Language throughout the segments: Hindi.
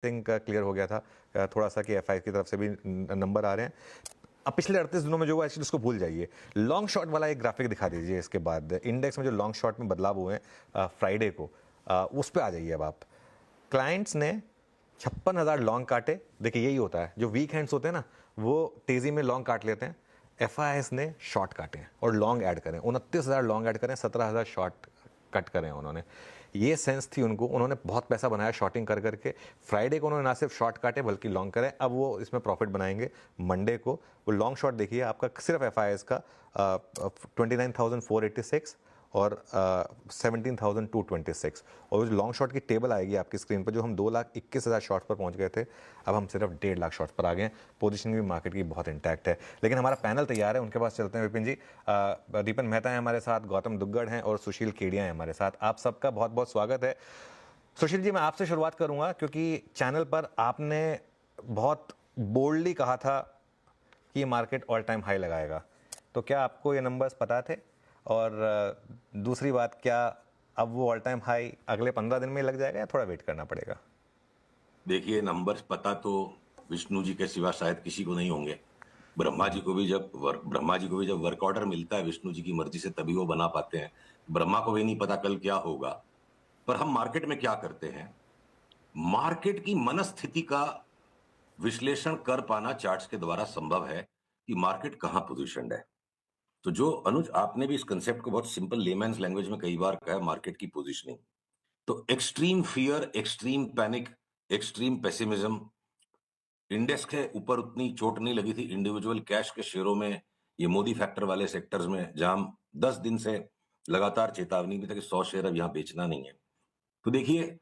थिंक क्लियर हो गया था थोड़ा सा कि एफआई की तरफ से भी नंबर आ रहे हैं। अब पिछले 38 दिनों में जो हुआ एक्चुअली उसको भूल जाइए, लॉन्ग शॉट वाला एक ग्राफिक दिखा दीजिए। इसके बाद इंडेक्स में जो लॉन्ग शॉट में बदलाव हुए हैं फ्राइडे को, उस पर आ जाइए। अब आप क्लाइंट्स ने 56,000 लॉन्ग काटे। देखिए यही होता है, जो वीक हैंड्स होते हैं ना वो तेजी में लॉन्ग काट लेते हैं। एफआईएस ने शॉर्ट काटे हैं और लॉन्ग ऐड करें, 29,000 लॉन्ग ऐड करें, 17,000 शॉर्ट कट करें उन्होंने। ये सेंस थी उनको, उन्होंने बहुत पैसा बनाया शॉर्टिंग कर करके। फ्राइडे को उन्होंने ना सिर्फ शॉर्ट काटे बल्कि लॉन्ग करें। अब वो इसमें प्रॉफिट बनाएंगे मंडे को। वो लॉन्ग शॉट देखिए आपका सिर्फ एफआईएस का 29,486 और 17,226। और जो लॉन्ग शॉट की टेबल आएगी आपकी स्क्रीन पर, जो हम 2,21,000 शॉट्स पर पहुंच गए थे, अब हम सिर्फ 1.5 लाख शॉट्स पर आ गए हैं। पोजीशनिंग भी मार्केट की बहुत इंटैक्ट है। लेकिन हमारा पैनल तैयार है, उनके पास चलते हैं। विपिन जी, दीपन मेहता है हमारे साथ, गौतम दुग्गड़ हैं और सुशील केडिया हैं हमारे साथ। आप सबका बहुत बहुत स्वागत है। सुशील जी, मैं आपसे शुरुआत करूंगा क्योंकि चैनल पर आपने बहुत बोल्डली कहा था कि ये मार्केट ऑल टाइम हाई लगाएगा। तो क्या आपको ये नंबर्स पता थे? और दूसरी बात, क्या अब वो ऑल टाइम हाई अगले 15 दिन में लग जाएगा या थोड़ा वेट करना पड़ेगा? देखिए, नंबर्स पता तो विष्णु जी के सिवा शायद किसी को नहीं होंगे। ब्रह्मा जी को भी जब वर्क ऑर्डर मिलता है विष्णु जी की मर्जी से, तभी वो बना पाते हैं। ब्रह्मा को भी नहीं पता कल क्या होगा। पर हम मार्केट में क्या करते हैं, मार्केट की मनस्थिति का विश्लेषण कर पाना चार्ट्स के द्वारा संभव है कि मार्केट कहां पोजीशनड है। तो जो अनुज, आपने भी इस कंसेप्ट को बहुत सिंपल लेमैन्स लैंग्वेज में कई बार कहा है, मार्केट की पोजीशनिंग। तो extreme fear, extreme panic, extreme pessimism, index के ऊपर उतनी चोट नहीं लगी थी इंडिविजुअल कैश के शेयरों में, ये मोदी फैक्टर वाले सेक्टर्स में, जहां 10 दिन से लगातार चेतावनी भी था कि 100 शेयर अब यहां बेचना नहीं है। तो देखिए,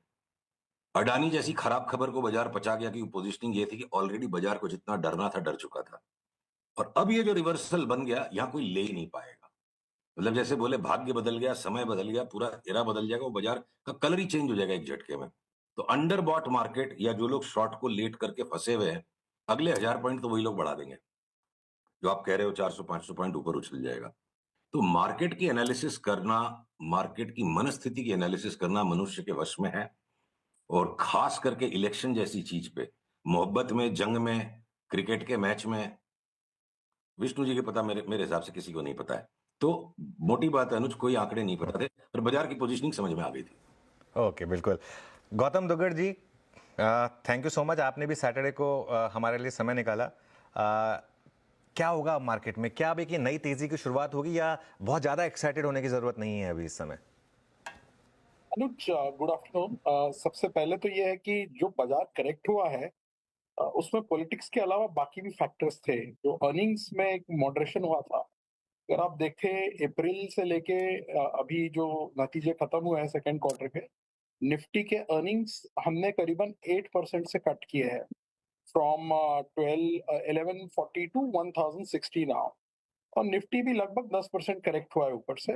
अडानी जैसी खराब खबर को बाजार पचा गया कि पोजीशनिंग ये थी कि ऑलरेडी बाजार को जितना डरना था डर चुका था। और अब ये जो रिवर्सल बन गया, यहां कोई ले ही नहीं पाएगा। मतलब जैसे बोले भाग्य बदल गया, समय बदल गया, पूरा एरा बदल जाएगा, वो बाजार का कलर ही चेंज हो जाएगा एक झटके में। तो अंडर बॉट मार्केट या जो लोग शॉर्ट को लेट करके फंसे हुए हैं, अगले 1000 पॉइंट तो वही लोग बढ़ा देंगे। जो आप कह रहे हो 400-500 पॉइंट ऊपर उछल जाएगा। तो मार्केट की एनालिसिस करना, मार्केट की मनस्थिति की एनालिसिस करना मनुष्य के वश में है। और खास करके इलेक्शन जैसी चीज पे, मोहब्बत में, जंग में, क्रिकेट के मैच में, विष्णु जी के पता, मेरे मेरे हिसाब से किसी को नहीं पता है। तो मोटी बात है अनुज, कोई आंकड़े नहीं पता थे, पर बाजार की पोजीशनिंग समझ में आ गई थी। ओके, बिल्कुल। गौतम दुग्गड़ जी, थैंक यू सो मच, आपने भी सैटरडे को हमारे लिए समय निकाला। क्या होगा मार्केट में? क्या अब एक ये नई तेजी की शुरुआत होगी या बहुत ज्यादा एक्साइटेड होने की जरूरत नहीं है अभी इस समय? अनुज, गुड आफ्टरनून। सबसे पहले तो ये है कि जो बाजार करेक्ट हुआ है उसमें पॉलिटिक्स के अलावा बाकी भी फैक्टर्स थे। जो अर्निंग्स में एक मॉडरेशन हुआ था, अगर आप देखें अप्रैल से लेके अभी जो नतीजे खत्म हुए हैं सेकेंड क्वार्टर के, निफ्टी के अर्निंग्स हमने करीबन 8% से कट किए हैं, फ्रॉम 1140 टू 1060 नाउ। और निफ्टी भी लगभग 10% करेक्ट हुआ है ऊपर से,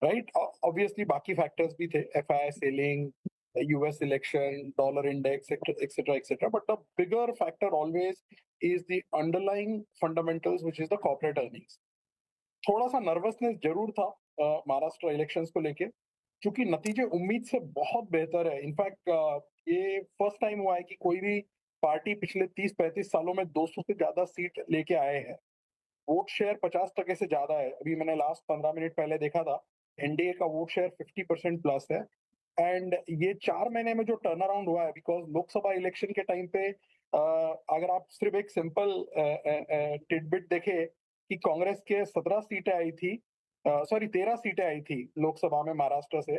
राइट। ऑब्वियसली बाकी फैक्टर्स भी थे, FI selling, US election, dollar index, etcetera etcetera, but the bigger factor always is the underlying fundamentals which is the corporate earnings. थोड़ा सा नर्वसनेस जरूर था महाराष्ट्र इलेक्शंस को लेके, क्योंकि नतीजे उम्मीद से बहुत बेहतर है। इनफैक्ट ये फर्स्ट टाइम हुआ है कि कोई भी पार्टी पिछले 30-35 सालों में 200 से ज्यादा सीट लेके आए हैं। वोट शेयर 50% से ज्यादा है। अभी मैंने लास्ट 15 मिनट पहले देखा था, एनडीए का वोट शेयर 50% प्लस है। एंड ये 4 महीने में जो टर्न अराउंड हुआ है, बिकॉज लोकसभा इलेक्शन के टाइम पे अगर आप सिर्फ एक सिंपल टिडबिट देखे कि कांग्रेस के 17 सीटें आई थी, सॉरी 13 सीटें आई थी लोकसभा में महाराष्ट्र से।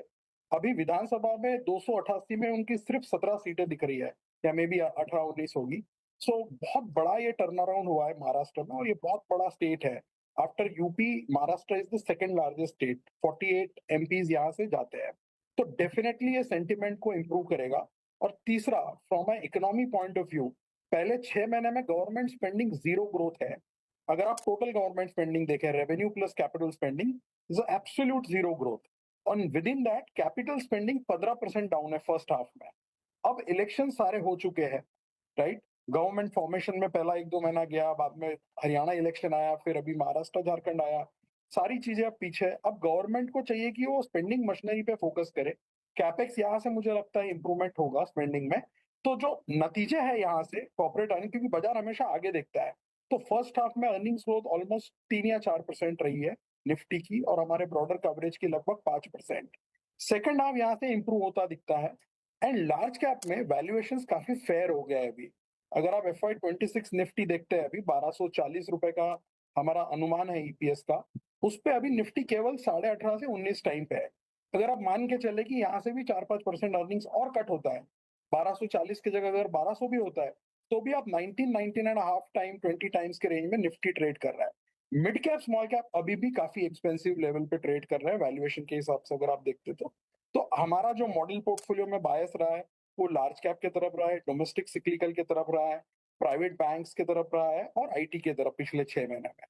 अभी विधानसभा में 288 में उनकी सिर्फ 17 सीटें दिख रही है, या मे बी 18-19 होगी। सो बहुत बड़ा ये टर्न अराउंड हुआ है महाराष्ट्र में, और ये बहुत बड़ा स्टेट है। After UP, Maharashtra is the second largest state, 48 MPs यहाँ से जाते हैं। तो डेफिनेटली ये सेंटिमेंट को इम्प्रूव करेगा। और तीसरा, from A economy point of view, पहले 6 महीने में गवर्नमेंट स्पेंडिंग जीरो ग्रोथ है। अगर आप टोटल गवर्नमेंट स्पेंडिंग देखें, revenue plus capital spending is absolute zero growth. और within that capital spending 15% down है फर्स्ट हाफ में। अब इलेक्शन सारे हो चुके हैं, राइट। गवर्नमेंट फॉर्मेशन में पहला 1-2 महीना गया, बाद में हरियाणा इलेक्शन आया, फिर अभी महाराष्ट्र झारखंड आया। सारी चीजें अब पीछे। अब गवर्नमेंट को चाहिए कि वो स्पेंडिंग मशीनरी पे फोकस करे। कैपेक्स यहाँ से मुझे लगता है इंप्रूवमेंट होगा स्पेंडिंग में, तो जो नतीजे हैं यहाँ से कॉर्पोरेट अर्निंग, क्योंकि बाजार हमेशा आगे देखता है, तो फर्स्ट हाफ में अर्निंग्स ग्रोथ ऑलमोस्ट 3 या 4% रही है निफ्टी की, और हमारे ब्रॉडर कवरेज की लगभग 5%। सेकंड हाफ यहाँ से इंप्रूव होता दिखता है, एंड लार्ज कैप में वैल्यूएशंस काफी फेयर हो गया है अभी। अगर आप FY26 निफ्टी देखते हैं, अभी 1240 रुपए का हमारा अनुमान है ईपीएस का, उस पे अभी निफ्टी केवल 18.5 से 19 टाइम पे है। अगर आप मान के चले कि यहाँ से भी 4-5% अर्निंग्स और कट होता है, 1240 की जगह अगर 1200 भी होता है, तो भी आप 19 एंड हाफ टाइम 20 टाइम्स के रेंज में निफ्टी ट्रेड कर रहा है। मिड कैप स्मॉल कैप अभी भी काफी एक्सपेंसिव लेवल पे ट्रेड कर रहे हैं वैल्यूएशन के हिसाब से, अगर आप देखते तो हमारा जो मॉडल पोर्टफोलियो में बायस रहा है वो लार्ज कैप की तरफ रहा है, डोमेस्टिक सिक्लिकल की तरफ रहा है, प्राइवेट बैंक्स की तरफ रहा है, और आईटी की तरफ पिछले 6 महीने में।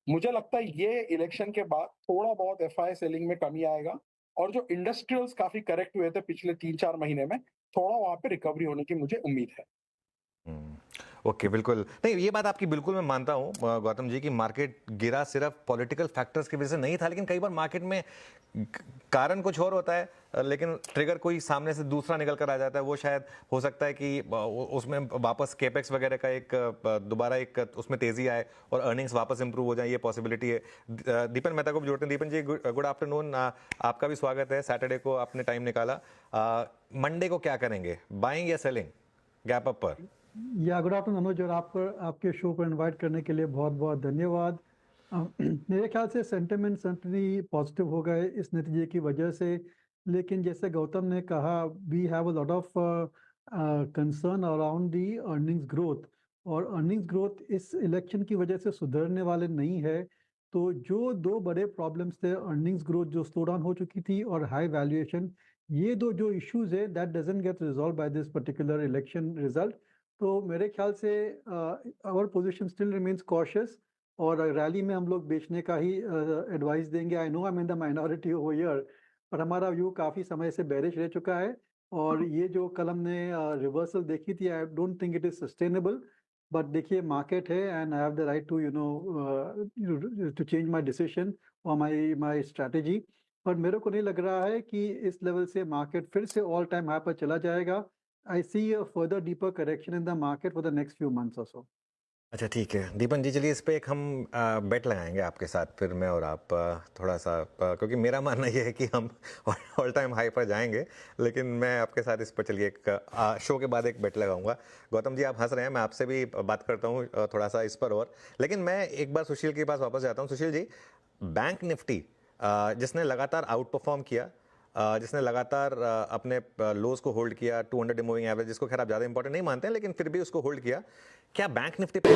मुझे लगता है ये इलेक्शन के बाद थोड़ा बहुत एफआई सेलिंग में कमी आएगा, और जो इंडस्ट्रियल्स काफी करेक्ट हुए थे पिछले 3-4 महीने में, थोड़ा वहां पे रिकवरी होने की मुझे उम्मीद है। ओके बिल्कुल नहीं, ये बात आपकी बिल्कुल मैं मानता हूँ गौतम जी की मार्केट गिरा सिर्फ पॉलिटिकल फैक्टर्स की वजह से नहीं था, लेकिन कई बार मार्केट में कारण कुछ और होता है, लेकिन ट्रिगर कोई सामने से दूसरा निकल कर आ जाता है। वो शायद हो सकता है कि उसमें वापस केपेक्स वगैरह का एक दोबारा एक उसमें तेजी आए और अर्निंग्स वापस इंप्रूव हो जाए, ये पॉसिबिलिटी है। दीपन मेहता को भी जोड़ते हैं। दीपन जी गुड आफ्टरनून, आपका भी स्वागत है। सैटरडे को आपने टाइम निकाला, मंडे को क्या करेंगे, बाइंग या सेलिंग गैप अप पर? या गुड आफ्टरनून अनुज, और आपके शो पर इनवाइट करने के लिए बहुत बहुत धन्यवाद। मेरे ख्याल से सेंटिमेंट सर्टनली पॉजिटिव हो गए इस नतीजे की वजह से, लेकिन जैसे गौतम ने कहा, we have a lot of concern around the earnings growth, और अर्निंग्स ग्रोथ इस इलेक्शन की वजह से सुधरने वाले नहीं है। तो जो दो बड़े प्रॉब्लम्स थे, अर्निंग्स ग्रोथ जो स्लो डाउन हो चुकी थी और हाई वैल्यूएशन, ये दो जो इश्यूज है that doesn't get resolved by this particular election result. तो मेरे ख्याल से our position still remains cautious, और रैली में हम लोग बेचने का ही एडवाइस देंगे। I know I am in the minority over here, पर हमारा व्यू काफ़ी समय से बेरिश रह चुका है, और ये जो कल हमने रिवर्सल देखी थी, I don't think it is sustainable. But देखिए, मार्केट है, and I have the right to to change my decision और माई स्ट्रैटेजी। पर मेरे को नहीं लग रहा है कि इस लेवल से मार्केट फिर से ऑल टाइम हाई पर चला जाएगा। I see a further deeper correction in the market for the next few months or so. अच्छा ठीक है दीपन जी, चलिए इस पे एक हम बेट लगाएंगे आपके साथ, फिर मैं और आप थोड़ा सा, क्योंकि मेरा मानना ये है कि हम ऑल टाइम हाई पर जाएंगे, लेकिन मैं आपके साथ इस पर चलिए एक शो के बाद एक बेट लगाऊंगा। गौतम जी आप हंस रहे हैं, मैं आपसे भी बात करता हूँ थोड़ा सा इस पर, और लेकिन मैं एक बार सुशील के पास वापस जाता हूँ। सुशील जी, बैंक निफ्टी जिसने लगातार आउट परफॉर्म किया, जिसने लगातार अपने लोज को होल्ड किया, 200 मूविंग एवरेज, जिसको खैर आप ज़्यादा इंपॉर्टेंट नहीं मानते हैं, लेकिन फिर भी उसको होल्ड किया, क्या बैंक निफ्टी पे